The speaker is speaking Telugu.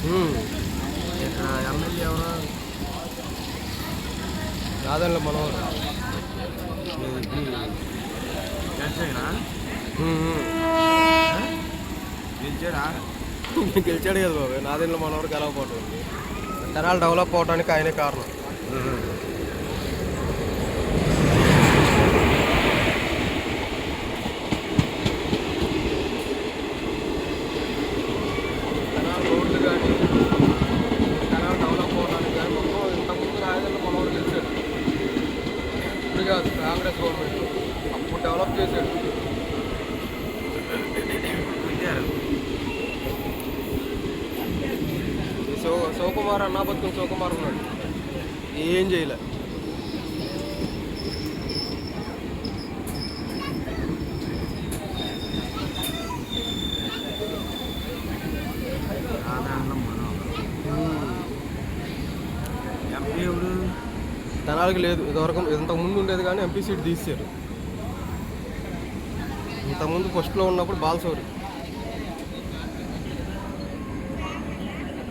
ఇక్కడ ఎమ్మెల్యే ఎవరు? నాదెండ్ల మనోహర్. గెలిచాడా? గెలిచాడా? గెలిచాడు కదా బాబు. నాదెండ్ల మనోహర్ గెలవకపోవటం, జనాలు డెవలప్ అవడానికి ఆయనే కారణం. రోడ్లు కానీ జనాలు డెవలప్ అవడానికి కానీ మొత్తం ఇంతకుముందు నాదెండ్ల మనోహర్ గెలిచాడు. ఇప్పుడు కాదు, కాంగ్రెస్ గవర్నమెంట్ అప్పుడు డెవలప్ చేశాడు. శివకుమార్ అన్నాబత్తుని శివకుమార్ ఉన్నాడు, ఏం చేయలే. ఎంపీ ఎవరు? తెనాలికి లేదు ఇదివరకు, ఇంతకుముందు ఉండేది కానీ ఎంపీ సీట్ తీసారు. ఇంతకుముందు ఫస్ట్లో ఉన్నప్పుడు బాలసౌరి.